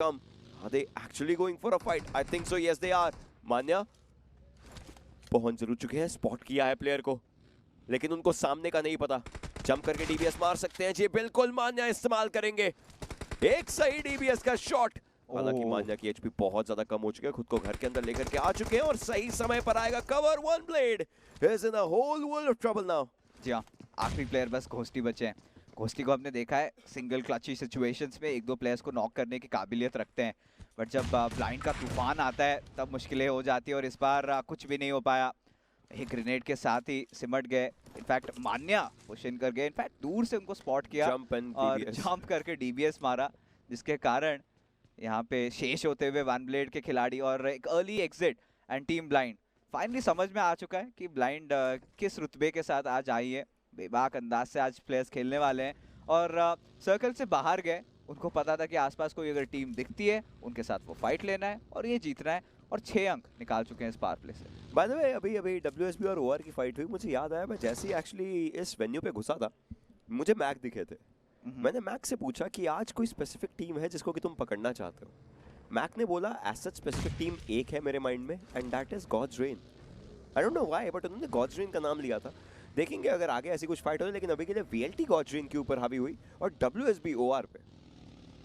come. Are they actually going for a fight? I think so. Yes, they are. मान्या पहुंच जरूर चुके हैं, spot किया है प्लेयर को, लेकिन उनको सामने का नहीं पता। जंप करके डीबीएस मार सकते हैं जी, बिल्कुल मान्या इस्तेमाल करेंगे एक सही डीबीएस का शॉट। हालांकि मान्या की एचपी बहुत ज्यादा कम हो चुकी है, खुद को घर के अंदर लेकर के आ चुके हैं और सही समय पर आएगा cover. One blade is in a whole world of trouble now. जी हाँ, आखिरी प्लेयर बस घोस्टी बचे हैं। घोस्टी को हमने देखा है सिंगल क्लची सिचुएशंस में एक दो प्लेयर्स को नॉक करने की काबिलियत रखते हैं, बट जब ब्लाइंड का तूफान आता है तब मुश्किलें हो जाती है और इस बार कुछ भी नहीं हो पाया। एक ग्रेनेड के साथ ही सिमट गए। इनफैक्ट मान्या पुश इन कर गए, इनफैक्ट दूर से उनको स्पॉट किया और जंप करके डीबीएस मारा, जिसके कारण यहाँ पे शेष होते हुए वन ब्लेड के खिलाड़ी और एक early exit and team blind finally समझ में आ चुका है कि ब्लाइंड किस रुतबे के साथ आज आई है। बेबाक अंदाज से आज प्लेयर्स खेलने वाले हैं और सर्कल से बाहर गए। उनको पता था कि आसपास कोई अगर टीम दिखती है उनके साथ वो फाइट लेना है और ये जीतना है, और 6 अंक निकाल चुके हैं इस पावर प्ले से। बाय द वे अभी डब्ल्यूएसबी और ओआर की फाइट हुई, मुझे याद आया मैं जैसे ही एक्चुअली इस वेन्यू पे घुसा था मुझे मैक दिखे थे। मैंने मैक से पूछा कि आज कोई स्पेसिफिक टीम है जिसको कि तुम पकड़ना चाहते हो। मैक ने बोला एज सच स्पेसिफिक टीम एक है मेरे माइंड में and that is God's rain. I don't know why but उन्होंने गॉड्स रेन का नाम लिया था। देखेंगे अगर आगे ऐसी कुछ फाइट हो, लेकिन अभी के लिए वीएलटी गॉड्स रेन के ऊपर हावी हुई और डब्ल्यूएसबी ओआर पे,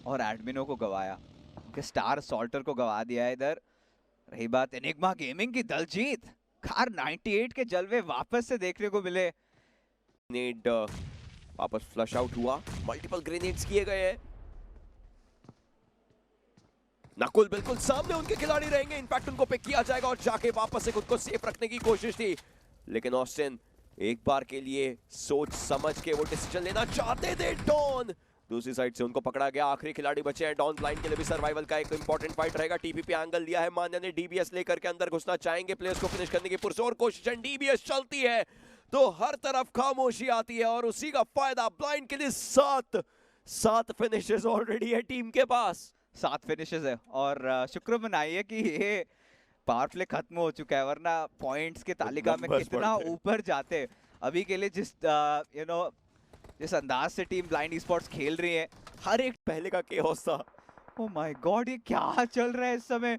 और एडमिनो को गवाया, उनके स्टार सॉल्टर को गवा दिया है। इधर रही बात एनिग्मा गेमिंग की दलजीत, कार 98 के जलवे वापस से देखने को मिले। ग्रेनेड वापस फ्लश आउट हुआ, मल्टीपल ग्रेनेड्स किए गए हैं। नकुल बिल्कुल सामने उनके खिलाड़ी रहेंगे, इनफैक्ट उनको पिक किया जाएगा और जाके वापस से खुद को सेफ रखने की कोशिश थी, लेकिन ऑस्टिन एक बार के लिए सोच समझ के वो डिसीजन लेना चाहते थे। डॉन दूसरी साइड से उनको पकड़ा गया, आखिरी खिलाड़ी बचे हैं। डॉन ब्लाइंड के लिए भी सर्वाइवल का एक इंपॉर्टेंट फाइट रहेगा। टीपीपी एंगल लिया है, मान्या ने डीबीएस लेकर के अंदर घुसना चाहेंगे, प्लेयर्स को फिनिश करने की पुरजोर कोशिश। डीबीएस चलती है तो हर तरफ खामोशी आती है और उसी का फायदा ब्लाइंड के लिए। 7 फिनिशेस ऑलरेडी है टीम के पास, 7 फिनिशेस है और शुक्र मनाइए कि ये पावर प्ले खत्म हो चुका है, वरना पॉइंट्स के तालिका में कितना ऊपर जाते। अभी के लिए जिस अंदाज से टीम ब्लाइंड ई-स्पोर्ट्स खेल रही है, हर एक पहले का केओस था। ओह माय गॉड, ये क्या चल रहा है इस समय।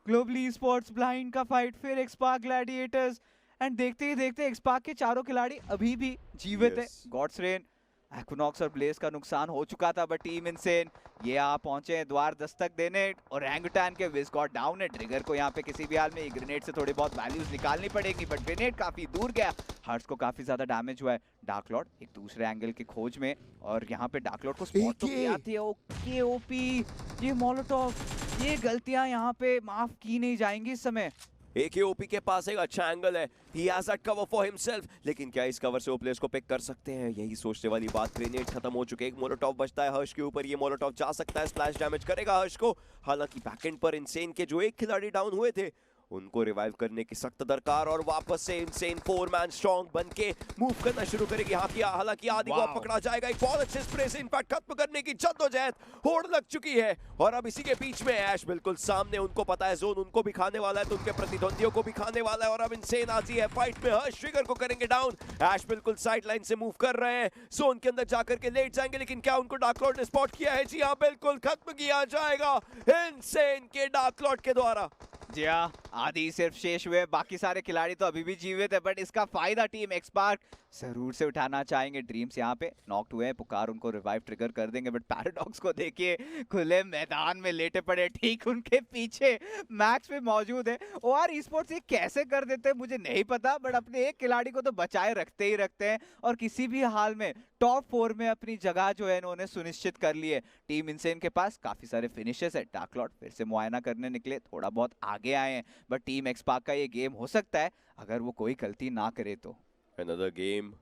ग्लोबली ई-स्पोर्ट्स ब्लाइंड का फाइट, फिर एक्सपार्क ग्लैडिएटर्स, एंड देखते ही देखते एक्सपार्क के चारों खिलाड़ी अभी भी जीवित है। गॉड्स रेन, एक्विनॉक्स और ब्लेज का नुकसान हो चुका था, बट टीम इनसेन ये आ पहुंचे हैं द्वार दस्तक देने, और रैंगुटैन के विज गॉट डाउन है। ट्रिगर को यहाँ पे किसी भी हाल में ग्रेनेड से थोड़ी बहुत वैल्यूज निकालनी पड़ेगी, बट ग्रेनेड काफी दूर गया। हर्ट्स को काफी ज्यादा डैमेज हुआ है। डार्क लॉर्ड एक दूसरे एंगल की खोज में, और यहाँ पे डार्क लॉर्ड को स्पॉट तो किया थी। ओके ओपी, ये मोलोटॉव, ये गलतियां यहाँ पे माफ की नहीं जाएंगी इस समय। AKOP के पास एक अच्छा एंगल है, he has that cover for himself, लेकिन क्या इस कवर से वो प्लेयर्स को पिक कर सकते हैं, यही सोचने वाली बात। ग्रेनेड खत्म हो चुके, एक मोलोटॉव बचता है हर्ष के ऊपर, ये मोलोटॉव जा सकता है, स्प्लैश डैमेज करेगा हर्ष को। हालांकि बैकएंड पर इनसेन के जो एक खिलाड़ी डाउन हुए थे उनको रिवाइव करने की सख्त दरकार, और वापस से इनसेन 4 मैन स्ट्रॉन्ग बनके मूव करना शुरू करेगी। हालांकि आदि को पकड़ा जाएगा, एक बहुत अच्छे स्प्रे से इनफैक्ट खत्म करने की जद्दोजहद होड़ लग चुकी है, और अब इसी के बीच में ऐश बिल्कुल सामने, उनको पता है जोन उनको भी खाने वाला है तो उनके प्रतिद्वंदियों को भी खाने वाला है, और अब इनसेन आती है फाइट में। हर्ष ट्रिगर को करेंगे डाउन, ऐश बिल्कुल साइड लाइन से मूव कर रहे हैं, जोन के अंदर जाकर के लेट जाएंगे, लेकिन क्या उनको डार्क लॉर्ड ने स्पॉट किया है? जी हाँ, बिल्कुल खत्म किया जाएगा इनसेन के डार्क लॉर्ड के द्वारा। जी हाँ, आदि सिर्फ शेष हुए, बाकी सारे खिलाड़ी तो अभी भी जीवित है, बट इसका फायदा टीम एक्सपार्क जरूर से उठाना चाहेंगे। ड्रीम्स यहाँ पे नॉक्ड हुए हैं, पुकार उनको रिवाइव ट्रिगर कर देंगे, बट पैराडॉक्स को देखिए खुले मैदान में लेटे पड़े, ठीक उनके पीछे मैक्स भी मौजूद है। ओआर ई-स्पोर्ट्स ये कैसे कर देते हैं मुझे नहीं पता, बट अपने एक खिलाड़ी को तो बचाए रखते ही रखते हैं, और किसी भी हाल में टॉप 4 में अपनी जगह जो है इन्होंने सुनिश्चित कर ली है। टीम इनसेन के पास काफी सारे फिनिशेस है। डार्क लॉर्ड फिर से मुआयना करने निकले, थोड़ा बहुत आगे आए हैं, बट टीम एक्सपार्क का ये गेम हो सकता है अगर वो कोई गलती ना करे तो। Another game,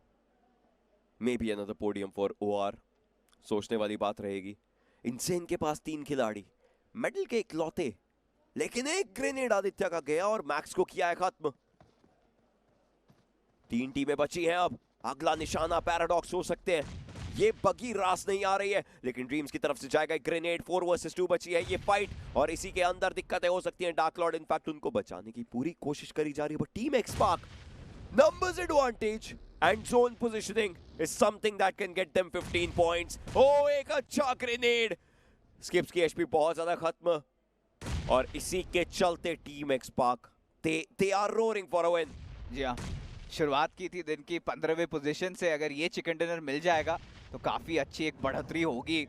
maybe another podium for OR. सोचने वाली बात रहेगी। इनसेन के पास 3 खिलाड़ी, मेडल के इकलौते, लेकिन एक ग्रेनेड आदित्य का गया और मैक्स को किया है खत्म। 3 टीमें बची हैं अब, अगला निशाना पैराडॉक्स हो सकते हैं। ये बगी रास नहीं आ रही है, लेकिन ड्रीम्स की तरफ से जाएगा एक ग्रेनेड। 4 वर्सेस 2 बची है ये फाइट, और इसी के अंदर दिक्कतें हो सकती हैं। डार्क लॉर्ड इनफैक्ट उनको बचाने की पूरी कोशिश करी जा रही है, but team XSpark numbers advantage and zone positioning is something that can get them 15 points. Oh, एक अच्छा ग्रेनेड स्किप्स की एचपी बहुत ज्यादा खत्म और इसी के चलते team XSpark they are roaring for a win. जी हाँ, शुरुआत की थी दिन की 15वें पोजीशन से, अगर ये चिकन डिनर मिल जाएगा तो काफी अच्छी एक बढ़ोतरी होगी।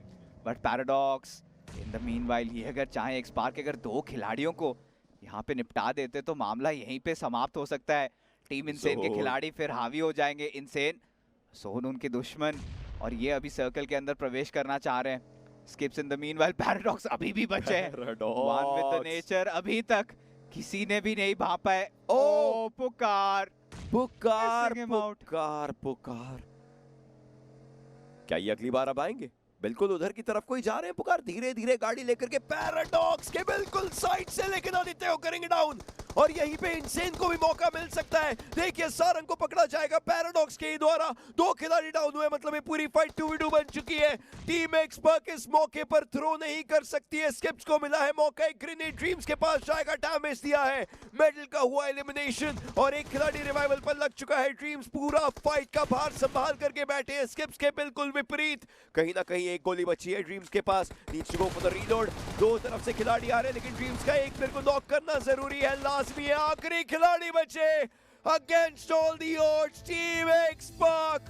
But paradox in the meanwhile ये अगर चाहे एक्सपार्क अगर 2 खिलाड़ियों को यहाँ पे निपटा देते तो मामला यहीं पे समाप्त हो सकता है। टीम इनसेन के खिलाड़ी फिर हावी हो जाएंगे। इनसेन सोन उनके दुश्मन और ये अभी सर्कल के अंदर प्रवेश करना चाह रहे हैं। Skips in the meanwhile paradox अभी भी बचे हैं। वन विद द नेचर अभी तक किसी ने भी नहीं भापा है। ओ पुकार पुकार पुकार पुकार, क्या ये अगली बार अब आएंगे? बिल्कुल उधर की तरफ कोई जा रहे हैं। पुकार धीरे धीरे गाड़ी लेकर के पैराडॉक्स के बिल्कुल साइड से, लेकिन आदित्य को करेंगे डाउन और यहीं पे इनसेन को भी मौका मिल सकता है। देखिए सारंग को पकड़ा जाएगा पैराडॉक्स के द्वारा। 2 खिलाड़ी डाउन हुए, मतलब ये पूरी फाइट 2v2 बन चुकी है। टीम एक्सपर्ट इस मौके पर थ्रो नहीं कर सकती है। स्किप्स को मिला है मौका, एक ग्रेनेड ड्रीम्स के पास जाएगा, डैमेज दिया है। मेडल का हुआ एलिमिनेशन और एक खिलाड़ी रिवाइवल पर लग चुका है। ड्रीम्स पूरा फाइट का भार संभाल करके बैठे हैं। स्किप्स के बिल्कुल विपरीत, कहीं ना कहीं एक गोली बची है ड्रीम्स के पास। नीचे गो फॉर द रीलोड। 2 तरफ से खिलाड़ी आ रहे हैं, लेकिन ड्रीम्स का एक मेरे को नॉक करना जरूरी है। लास्ट भी है, आखिरी खिलाड़ी बचे। Against all the odds team XSpark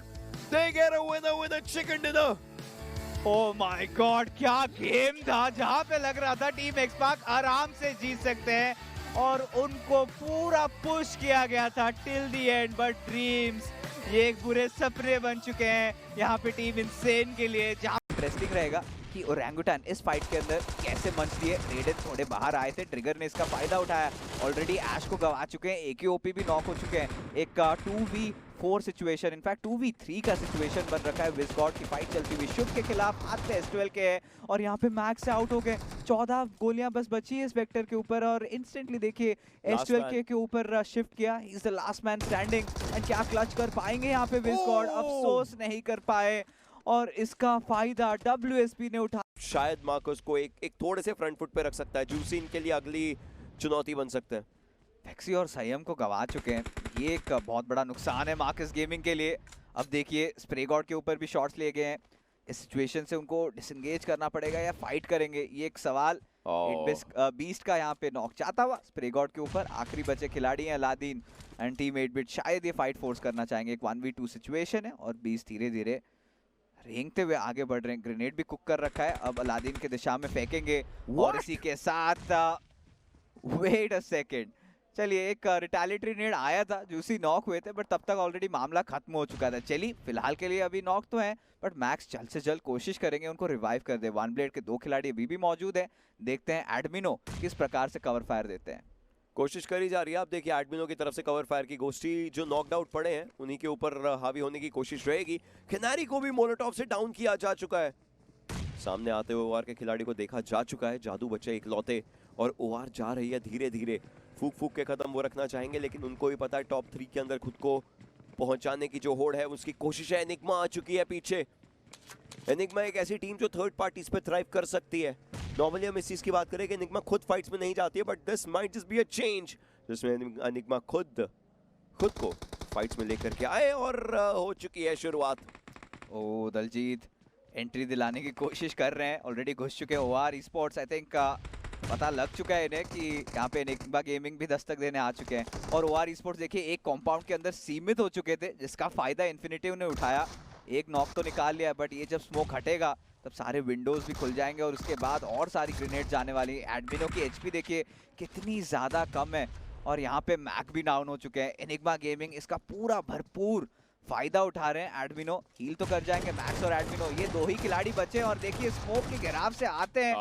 they get a winner with a chicken dinner. Oh my God, क्या गेम था जहां पे लग रहा था टीम एक्स पार्क आराम से जीत सकते हैं और उनको पूरा पुश किया गया था till the end. But dreams ये एक बुरे सपने बन चुके हैं यहाँ पे टीम इनसेन के लिए। जहाँ इंटरेस्टिंग रहेगा कि ओरंगुटान इस फाइट के अंदर कैसे मंच लिए। रेडेन थोड़े बाहर आए थे, ट्रिगर ने इसका फायदा उठाया। ऑलरेडी ऐश को गवा चुके हैं, एकेओपी भी नॉक हो चुके हैं। एक 2v4 सिचुएशन, इनफैक्ट 2v3 का सिचुएशन बन रखा है। विस्गॉड की फाइट चलती हुई शुभ के खिलाफ, हाथ पे S12 के है और यहाँ पे मैक्स से आउट हो गए। 14 गोलियां बस बची है इस वेक्टर के ऊपर और इंस्टेंटली देखिए S12 के ऊपर शिफ्ट किया। He is the last man standing and क्या क्लच कर पाएंगे यहाँ पे विस्गॉड? अफसोस नहीं कर पाए और इसका फायदा WSP ने उठा। शायद मार्कस को एक थोड़े से फ्रंट फुट पे रख सकता है। जूसी इनके लिए अगली चुनौती बन सकते हैं। फैक्सी और संयम को गवा चुके हैं, ये एक बहुत बड़ा नुकसान है मार्कस गेमिंग के लिए। अब देखिए स्प्रे गॉड के ऊपर भी शॉट्स लिए गए हैं। इस सिचुएशन से उनको डिसएंगेज करना पड़ेगा या फाइट करेंगे, ये एक सवाल। बीस्ट का यहाँ पे नॉक चाहता हुआ स्प्रे गॉड के ऊपर। आखिरी बचे खिलाड़ी हैं अलादीन एंड टीम 8-बिट, शायद ये फाइट फोर्स करना चाहेंगे। एक 1v2 सिचुएशन है और बीस्ट धीरे धीरे रेंगते हुए आगे बढ़ रहे हैं। ग्रेनेड भी कुक कर रखा है, अब अलादीन के दिशा में फेंकेंगे। और इसी के साथ वेट अ सेकेंड, चलिए एक रिटेलिएटरी नेड आया था, जूसी नॉक हुए थे बट तब तक ऑलरेडी मामला खत्म हो चुका था। चलिए फिलहाल के लिए अभी नॉक तो है बट मैक्स जल्द से जल्द कोशिश करेंगे उनको रिवाइव कर दे। वन ब्लेड के 2 खिलाड़ी अभी भी मौजूद हैं। देखते हैं एडमिनो किस प्रकार से कवर फायर देते हैं। कोशिश करी जा रही है। आप देखिए एडमिनो की तरफ से कवर फायर की। गोस्टी जो नॉकड आउट पड़े हैं उन्हीं के ऊपर हावी होने की कोशिश रहेगी। खिनारी को भी मोलोटॉव से डाउन किया जा चुका है। सामने आते हुए ओआर के खिलाड़ी को देखा जा चुका है। जादू बचे इकलौते और ओआर जा रही है धीरे धीरे। फूक फूक के कदम वो रखना चाहेंगे, लेकिन उनको भी पता है टॉप 3 के अंदर खुद को पहुंचाने की जो होड़ है उसकी कोशिश है। एनिग्मा आ चुकी है पीछे। एनिग्मा एक ऐसी टीम जो थर्ड पार्टीज पे थ्राइव कर सकती है। नॉर्मली हम इस चीज की बात करें कि एनिग्मा खुद फाइट्स में नहीं जाती है, but this might just be a change जिसमें एनिग्मा खुद को फाइट्स में लेकर के आए और हो चुकी है शुरुआत। ओ दलजीत एंट्री दिलाने की कोशिश कर रहे हैं, ऑलरेडी घुस चुके हैं ओआर ई-स्पोर्ट्स। आई थिंक पता लग चुका है इन्हें कि यहाँ पे एनिग्मा गेमिंग भी दस्तक देने आ चुके हैं। और ओआर ई-स्पोर्ट्स देखिए एक कॉम्पाउंड के अंदर सीमित हो चुके थे, जिसका फायदा इन्फिनिटिव ने उठाया। एक नॉक तो निकाल लिया बट ये जब स्मोक हटेगा तब सारे विंडोज भी खुल जाएंगे और उसके बाद और सारी ग्रेनेड जाने वाली। एडमिनो की एचपी देखिए कितनी ज़्यादा कम है और यहाँ पे मैक भी डाउन हो चुके हैं। एनिग्मा गेमिंग इसका पूरा भरपूर फायदा उठा रहे हैं। एडमिनो हील तो कर जाएंगे, मैक्स और एडमिनो ये 2 ही खिलाड़ी बचे और देखिए स्मोक के घेराव से आते हैं।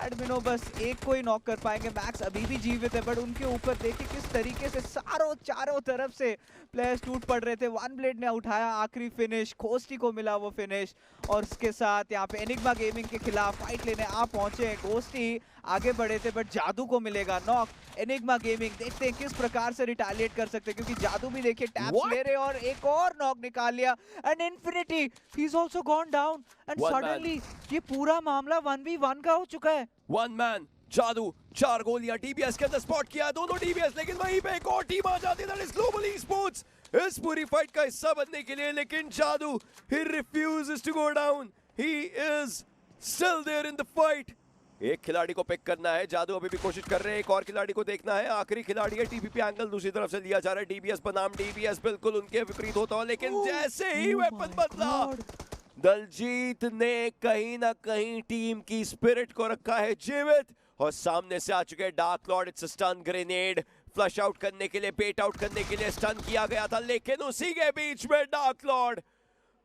एडमिनो बस एक को ही नॉक कर पाएंगे। मैक्स अभी भी जीवित है बट उनके ऊपर देखिए किस तरीके से चारों तरफ से प्लेयर्स टूट पड़ रहे थे। वन ब्लेड ने उठाया आखिरी फिनिश, खोस्टी को मिला वो फिनिश और इसके साथ यहाँ पे एनिग्मा गेमिंग के खिलाफ फाइट लेने आ पहुंचे। घोस्टी आगे बढ़े थे बट जादू को मिलेगा नॉक। एनिग्मा गेमिंग देखते हैं किस प्रकार से रिटेलिएट कर सकते हैं, क्योंकि जादू भी देखिए टैप्स ले रहे और एक और नॉक निकाल लिया। And infinity he is also gone down and suddenly ये पूरा मामला 1v1 का हो चुका है। वन मैन जादू 4 गोलियां डीबीएस के अंदर स्पॉट किया, दोनों डीबीएस, लेकिन वहीं पे एक और टीम आ जाती है, दैट इज ग्लोबल ई-स्पोर्ट्स इस पूरी फाइट का हिस्सा बनने के लिए। लेकिन Jadu he refuses to go down, he is still there in the fight. एक खिलाड़ी को पिक करना है, जादू अभी भी कोशिश कर रहे हैं, एक और खिलाड़ी को देखना है, आखिरी खिलाड़ी है। टीपीपी एंगल दूसरी तरफ से लिया जा रहा है, डीबीएस बनाम डीबीएस बिल्कुल उनके विपरीत होता है, लेकिन जैसे ही वेपन बदला दलजीत ने कहीं ना कहीं टीम की स्पिरिट को रखा है जीवित, और सामने से आ चुके हैं dark lord. It's stun grenade, flush out करने के लिए, बेट आउट करने के लिए स्टन किया गया था, लेकिन उसी के बीच में डार्क लॉर्ड,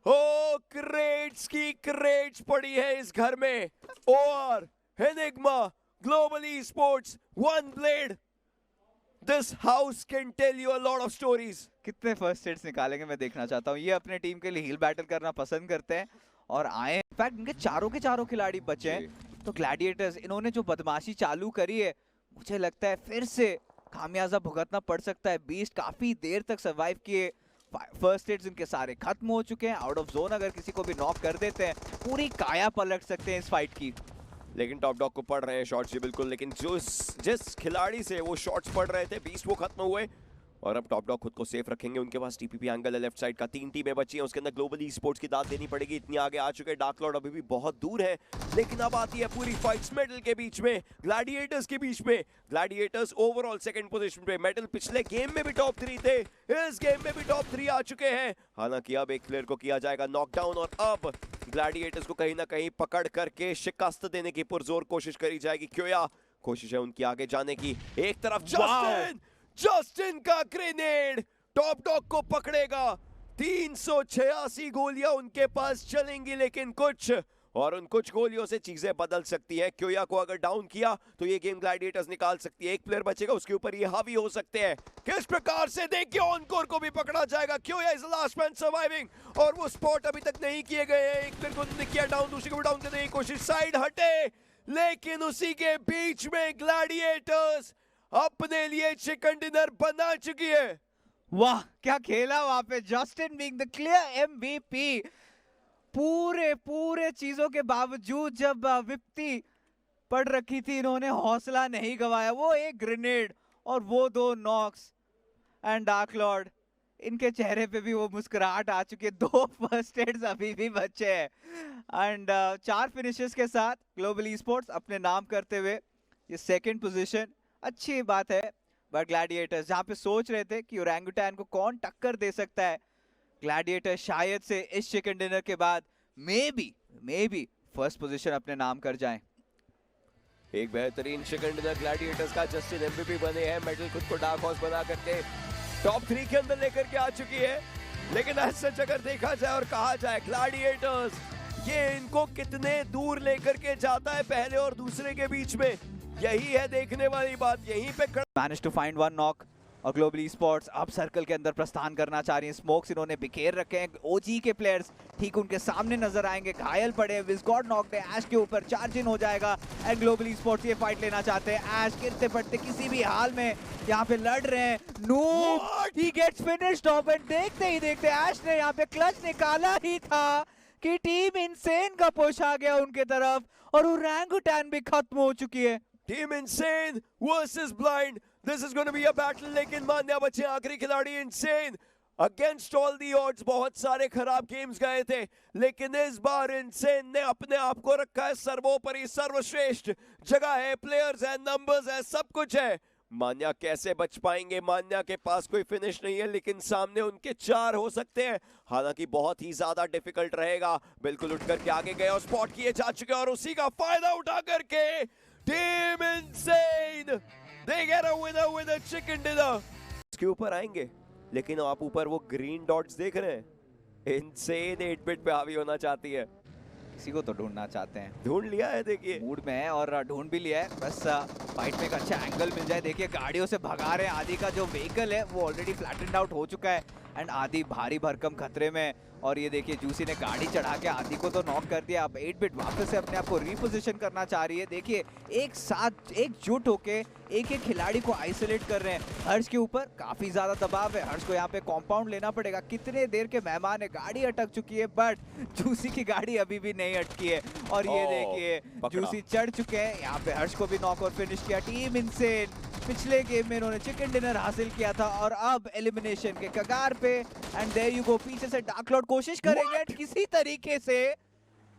ओ क्रेट्स की क्रेट्स पड़ी है इस घर में, और Enigma global esports one blade, this house can tell you a lot of stories. कितने फर्स्ट एड्स निकालेंगे मैं देखना चाहता हूँ। ये अपने टीम के लिए हील बैटल करना पसंद करते हैं और आए, इनफैक्ट इनके चारों के चारों खिलाड़ी बचे हैं। तो ग्लैडिएटर्स इन्होंने जो बदमाशी चालू करी है, मुझे लगता है फिर से खामियाजा भुगतना पड़ सकता है। बीस्ट काफी देर तक सर्वाइव किए, फर्स्ट एड्स इनके सारे खत्म हो चुके हैं। आउट ऑफ जोन अगर किसी को भी नॉक कर देते हैं, पूरी काया पलट सकते हैं इस फाइट की। लेकिन टॉप डॉग को पड़ रहे हैं शॉट्स जी बिल्कुल, लेकिन जिस खिलाड़ी से वो शॉट्स पड़ रहे थे बीस्ट वो खत्म हुए, और अब टॉप डॉग खुद को सेफ रखेंगे। उनके पास टीपीपी एंगल है लेफ्ट साइड का, 3 टीमें बची हैं, उसके अंदर ग्लोबल ई स्पोर्ट्स की दाद देनी पड़ेगी, इतनी आगे आ चुके हैं। डार्क लॉर्ड अभी भी बहुत दूर है, लेकिन अब आती है पूरी फाइट्स मेटल के बीच में, ग्लैडिएटर्स के बीच में। ग्लैडिएटर्स ओवरऑल सेकंड पोजीशन पे, मेटल पिछले गेम में भी टॉप 3 थे, इस गेम में भी टॉप 3 आ चुके हैं। हालांकि अब एक प्लेयर को किया जाएगा नॉकडाउन, और अब ग्लैडिएटर्स को कहीं ना कहीं पकड़ करके शिकस्त देने की पुरजोर कोशिश करी जाएगी। क्यों कोशिश है उनकी आगे जाने की। एक तरफ जस्टिन का ग्रेनेड टॉप डॉग को पकड़ेगा, 386 गोलियां उनके पास चलेंगी, लेकिन कुछ गोलियों से चीजें बदल सकती हैं। क्योया को अगर डाउन किया तो ये गेम ग्लैडिएटर्स निकाल सकती है, एक प्लेयर बचेगा, उसके ऊपर ये हावी हो सकते हैं। किस प्रकार से देखिए ऑनकोर को भी पकड़ा जाएगा, क्योया इज लास्ट मैन सर्वाइविंग, और वो स्पॉट अभी तक नहीं किए गए हैं। एक प्लेयर को किया डाउन, दूसरे को डाउन करने की कोशिश, साइड हटे, लेकिन उसी के बीच में ग्लैडिएटर्स अपने लिए चिकन डिनर बना चुकी है। वाह क्या खेला वहां पे, Justin being the clear MVP. पूरे चीजों के बावजूद जब विपत्ति पड़ रखी थी, इन्होंने हौसला नहीं गवाया। वो एक ग्रेनेड और वो 2 नॉक्स, एंड डार्क लॉर्ड इनके चेहरे पे भी वो मुस्कुराहट आ चुकी है। 2 फर्स्ट एड्स अभी भी बचे हैं, एंड 4 फिनिशेस के साथ ग्लोबल ई स्पोर्ट्स अपने नाम करते हुए ये सेकंड पोजीशन, अच्छी बात है। बट ग्लैडिएटर्स जहाँ पे सोच रहे थे कि ओरंगुटैन को कौन टक्कर दे सकता है, ग्लैडिएटर शायद से इस चिकन डिनर के बाद मे बी फर्स्ट पोजीशन अपने नाम कर जाएं। एक बेहतरीन चिकन डिनर ग्लैडिएटर्स का, जस्टिन एमवीपी बने हैं, मेडल खुद को डार्क हॉर्स बना करके टॉप 3 के अंदर लेकर के आ चुकी है। लेकिन ऐसा अगर देखा जाए और कहा जाए, ग्लैडिएटर्स ये इनको कितने दूर लेकर के जाता है पहले और दूसरे के बीच में, यही है देखने वाली बात। यहीं पे मैनेज टू फाइंड 1 नॉक, और ग्लोबल ई स्पोर्ट्स अब सर्कल के अंदर प्रस्थान करना चाह रही है। स्मोक्स इन्होंने बिखेर रखे हैं, ओजी के प्लेयर्स ठीक उनके सामने नजर आएंगे, घायल पड़े। विस्गॉड नॉक्ड है, ऐश के ऊपर चार्ज इन हो जाएगा, एंड ग्लोबल ई स्पोर्ट्स ये फाइट लेना चाहते हैं। ऐश गिरते पड़ते किसी भी हाल में यहाँ पे लड़ रहे हैं। नूब ही गेट्स फिनिश्ड ऑफ, एंड देखते ही देखते ऐश ने यहाँ पे क्लच निकाला ही था कि टीम इनसेन का पुश आ गया उनके तरफ, और ओरंगुटैन भी खत्म हो चुकी है। Team insane versus blind, this is gonna be a battle. लेकिन मान्या बचे आखिरी खिलाड़ी insane, against all the odds. बहुत सारे खराब गेम्स गए थे, लेकिन इस बार इनसेन ने अपने आप को रखा है सर्वोपरि, सर्वश्रेष्ठ जगह है, प्लेयर्स है, नंबर्स है, सब कुछ है। मान्या कैसे बच पाएंगे, मान्या के पास कोई फिनिश नहीं है, लेकिन सामने उनके 4 हो सकते हैं, हालांकि बहुत ही ज्यादा डिफिकल्ट रहेगा। बिल्कुल उठ करके आगे गए और स्पॉट किए जा चुके हैं, और उसी का फायदा उठा करके team insane they get a winner with a chicken dinner। इसके ऊपर आएंगे, लेकिन आप ऊपर वो ग्रीन डॉट्स देख रहे हैं, इनसेन 8 बिट पे हावी होना चाहती है। किसी को तो ढूंढना चाहते हैं, ढूंढ लिया है, देखिए मूड में है और ढूंढ भी लिया है। बस फाइट में एक अच्छा एंगल मिल जाए। देखिए गाड़ियों से भगा रहे हैं, आदि का जो व्हीकल है वो ऑलरेडी फ्लैटेंड आउट हो चुका है, एंड आदि भारी भरकम खतरे में। और ये देखिए जूसी ने गाड़ी चढ़ा के आदि को तो नॉक कर दिया। अब 8 बिट वापस से अपने आप को रिपोजिशन करना चाह रही है। देखिए एक साथ एकजुट होके एक खिलाड़ी को आइसोलेट कर रहे हैं। हर्ष के ऊपर काफी ज्यादा दबाव है, हर्ष को यहाँ पे कॉम्पाउंड लेना पड़ेगा। कितने देर के मेहमान है, गाड़ी अटक चुकी है, बट जूसी की गाड़ी अभी भी नहीं अटकी है। और ये देखिए जूसी चढ़ चुके हैं, यहाँ पे हर्ष को भी नॉक और फिनिश किया। टीम इनसेन पिछले गेम में इन्होंने चिकन डिनर हासिल किया था, और अब एलिमिनेशन के कगार पे। एंड देयर यू गो, पीछे से डार्क लॉर्ड कोशिश करेंगे किसी तरीके से।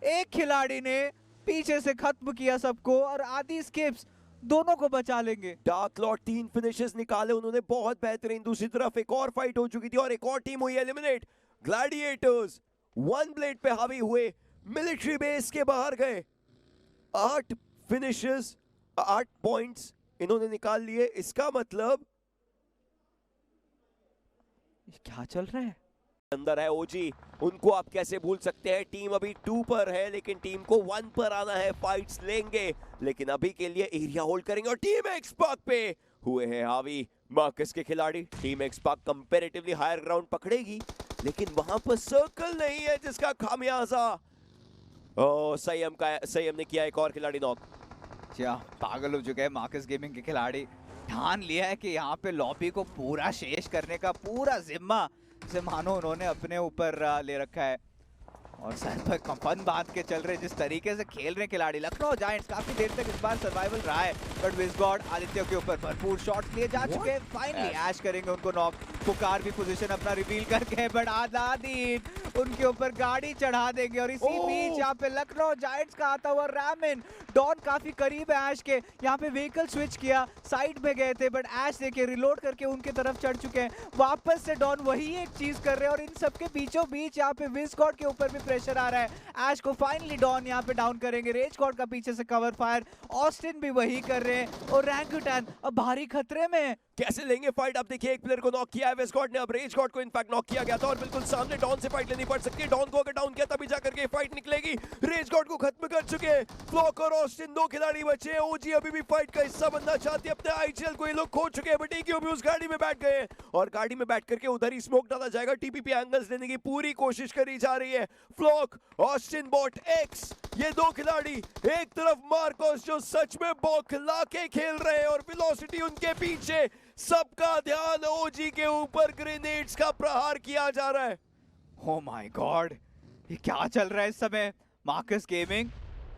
एक खिलाड़ी ने पीछे से खत्म किया सबको और आधी स्किप्स दोनों को बचा लेंगे। डार्क लॉर्ड 3 फिनिशेस निकाले उन्होंने, बहुत बेहतरीन। दूसरी तरफ एक और फाइट हो चुकी थी और एक और टीम हुई एलिमिनेट। ग्लैडिएटर्स वन ब्लेड पे हावी हुए, मिलिट्री बेस के बाहर गए। 8 फिनिशेस, 8 पॉइंट्स इन्होंने निकाल लिए। इसका मतलब क्या चल रहा है? अंदर है ओजी, उनको आप कैसे भूल सकते हैं। टीम अभी 2 पर है लेकिन टीम को 1 पर आना है। फाइट्स लेंगे लेकिन अभी के लिए एरिया होल्ड करेंगे और टीम एक्सपार्क पे हुए हैं हावी मार्कस के खिलाड़ी। टीम एक्सपार्क कंपैरेटिवली हायर ग्राउंड पकड़ेगी लेकिन वहां पर सर्कल नहीं है जिसका खामियाजा संयम ने किया। एक और खिलाड़ी नॉक। पागल हो चुके हैं मार्कस गेमिंग के खिलाड़ी। ठान लिया है कि यहाँ पे लॉबी को पूरा शेष करने का पूरा जिम्मा से मानो उन्होंने अपने ऊपर ले रखा है और सर पर कफन बांध के चल रहे। जिस तरीके से खेल रहे खिलाड़ी लखनऊ जायंट्स, काफी देर तक इस बार सर्वाइवल रहा है बट विजगॉड आदित्य के ऊपर भरपूर शॉट्स लिए जा चुके हैं। फाइनली ऐश करेंगे उनको नॉक। पुकार भी पोजीशन अपना रिवील करके बट आजादीन उनके ऊपर गाड़ी चढ़ा देंगे और इसी बीच यहाँ पे लखनऊ जायंट्स का आता हुआ रैमन। डॉन काफी करीब है ऐश के, यहाँ पे व्हीकल स्विच किया, साइड में गए थे बट ऐश देखिए रिलोड करके उनके तरफ चढ़ चुके हैं। वापस से डॉन वही एक चीज कर रहे हैं और इन सबके बीचों बीच यहाँ पे विजगॉड के ऊपर भी प्रेशर आ रहा है। ऐश को फाइनली डॉन यहाँ पे डाउन करेंगे। रेज गॉड का पीछे से कवर फायर, ऑस्टिन भी वही कर रहे हैं और रैंकुटैन अब भारी खतरे में। कैसे लेंगे फाइट? आप देखिए एक प्लेयर को नॉक किया है वेस्टगॉड ने, अब रेज गॉड को इनफैक्ट नॉक किया गया था और बिल्कुल सामने डॉन से फाइट लेनी पड़ सकती है। डॉन को अगर डाउन किया तभी जाकर के फाइट निकलेगी। रेज गॉड को खत्म कर चुके हैं फ्लॉक और ऑस्टिन, 2 खिलाड़ी बचे हैं। ओजी अभी भी फाइट का हिस्सा बनना चाहती है, अपने आईजीएल को ये लोग खो चुके हैं बट EQ भी उस गाड़ी में बैठ गए हैं और गाड़ी में बैठ करके उधर ही स्मोक डाला जाएगा। टीपीपी एंगल्स लेने की पूरी कोशिश करी जा रही है। फ्लॉक, ऑस्टिन, बॉट एक्स, ये 2 खिलाड़ी एक तरफ, मार्कोस जो सच में बौखला के खेल रहे हैं और वेलोसिटी उनके पीछे। सबका ध्यान ओजी के ऊपर, ग्रेनेड्स का प्रहार किया जा रहा है। Oh my God, ये क्या चल रहा है इस समय? मार्कस गेमिंग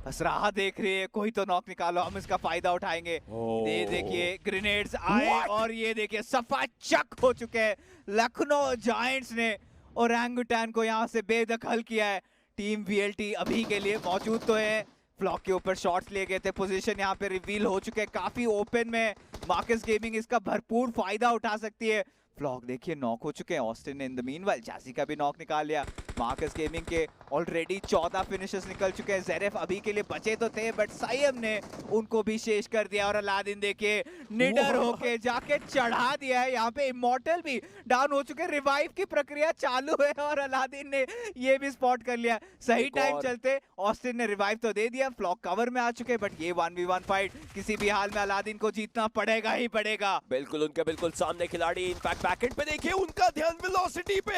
बस राह देख रही है, कोई तो नॉक निकालो, हम इसका फायदा उठाएंगे। ये देखिए ग्रेनेड्स आए और ये देखिए सफा चक हो चुके हैं लखनऊ जायंट्स ने और रैंगुटैन को यहाँ से बेदखल किया है। टीम VLT अभी के लिए मौजूद तो है। फ्लॉक के ऊपर शॉट्स लिए गए थे, पोजीशन यहाँ पे रिवील हो चुके हैं, काफी ओपन में। मार्कस गेमिंग इसका भरपूर फायदा उठा सकती है। फ्लॉक देखिए नॉक हो चुके हैं, ऑस्टिन ने इन द मीनवाइल जैसी का भी नॉक निकाल लिया। मार्कस गेमिंग के ऑलरेडी 14 फिनिशेस निकल चुके हैं। जेरेफ अभी के लिए बचे तो थे बट संयम ने उनको भी शेष कर दिया और अलादीन देखिए निडर होके जाके चढ़ा दिया है। यहाँ पे इमॉर्टल भी डाउन हो चुके हैं, रिवाइव की प्रक्रिया चालू है और अलादीन ने ये भी स्पॉट कर लिया। सही टाइम चलते ऑस्टिन ने रिवाइव तो दे दिया, फ्लॉक कवर में आ चुके हैं बट ये 1v1 फाइट किसी भी हाल में अलादीन को जीतना पड़ेगा ही पड़ेगा। बिल्कुल उनके बिल्कुल सामने खिलाड़ी, इनफैक्ट बैकएंड पे देखिए उनका ध्यान वेलोसिटी पे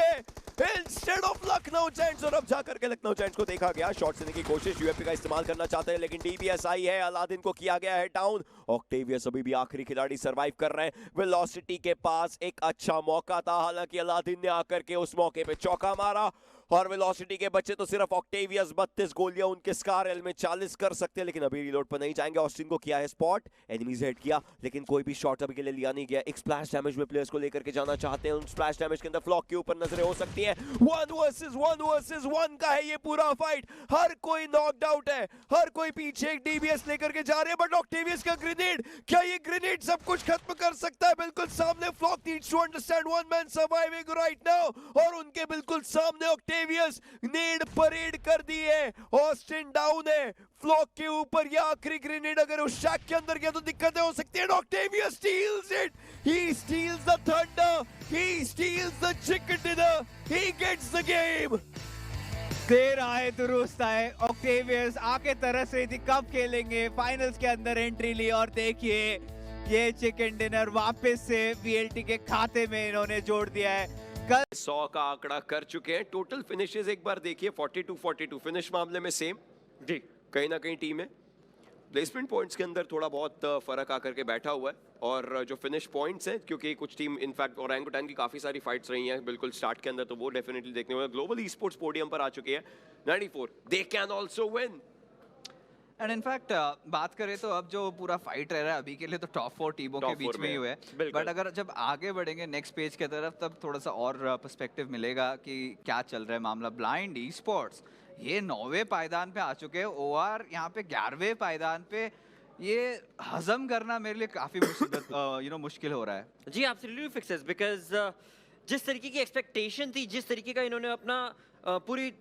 इंस्टेड ऑफ लखनऊ जायंट्स और अब जाकर के लखनऊ जायंट्स को देखा गया। शॉट लेने की कोशिश, यूएफपी का इस्तेमाल करना चाहते हैं लेकिन DBS आई है। अलादीन को किया गया है डाउन। ऑक्टेवियस अभी भी आखिरी खिलाड़ी सरवाइव कर रहे हैं। वेलोसिटी के पास एक अच्छा मौका था, हालांकि अलादीन ने आकर के उस मौके पे चौका मारा और वेलोसिटी के बच्चे तो सिर्फ ऑक्टेवियस 32 गोलियां उनके स्कार एल में 40 कर सकते हैं लेकिन अभी रीलोड पर नहीं जाएंगे। ऑस्टिन को किया है स्पॉट, एनिमीज हेड किया लेकिन कोई भी शॉट अभी के लिए लिया नहीं गया। एक स्प्लैश डैमेज में प्लेयर्स को लेकर के जाना चाहते हैं, उन स्प्लैश डैमेज के अंदर फ्लॉक के ऊपर नजरें हो सकती हैं। 1 वर्सेस 1 का है ये पूरा फाइट, हर कोई नॉकड आउट है, हर कोई पीछे एक DBS लेकर के जा रहे हैं बट ऑक्टेवियस का ग्रेनेड, क्या ये ग्रेनेड सब कुछ खत्म कर सकता है? बिल्कुल सामने flock needs to understand one man surviving right now और उनके बिल्कुल सामने ऑक्टेवियस नेड परेड कर दी है। ऑस्टिन डाउन है, फ्लॉक के ऊपर ये आखिरी ग्रेनेड अगर उस शैक के अंदर गया तो दिक्कतें हो सकती है। Octavius steals it, he steals the thunder, he steals the chicken dinner, he gets the game. देर आए दुरुस्त आए, ऑक्टेवियस आके तरस रही थी कब खेलेंगे, फाइनल्स के अंदर एंट्री ली और देखिए ये चिकन डिनर वापस से VLT के खाते में इन्होंने जोड़ दिया है। 100 का आंकड़ा कर चुके हैं। टोटल फिनिशेस एक बार देखिए 42-42, फिनिश मामले में सेम जी, कहीं ना कहीं टीम है। प्लेसमेंट पॉइंट्स के अंदर थोड़ा बहुत फर्क आकर के बैठा हुआ है और जो फिनिश पॉइंट्स हैं, क्योंकि कुछ टीम इनफैक्ट ओरंगुटान की काफ़ी सारी फाइट्स रही हैं बिल्कुल स्टार्ट के अंदर, तो वो डेफिनेटली देखने में ग्लोबल ई स्पोर्ट्स पोडियम पर आ चुके हैं 94, they can also win. And in fact बात करें तो अब जो पूरा फाइट रह रहा है अभी के लिए तो टॉप 4 टीमों के बीच में ही हुआ है बट अगर जब आगे बढ़ेंगे नेक्स्ट पेज की तरफ तब थोड़ा सा और पर्सपेक्टिव मिलेगा कि क्या चल रहा है मामला। ब्लाइंड ई स्पोर्ट्स ये 9वें पायदान पे आ चुके हैं, ओआर यहाँ पे 11वें पायदान पे, ये हजम करना मेरे लिए काफी मुश्किल हो रहा है। जी एब्सोल्युटली फिक्सेस बिकॉज जिस तरीके की एक्सपेक्टेशन थी, जिस तरीके का इन्होंने अपना पूरी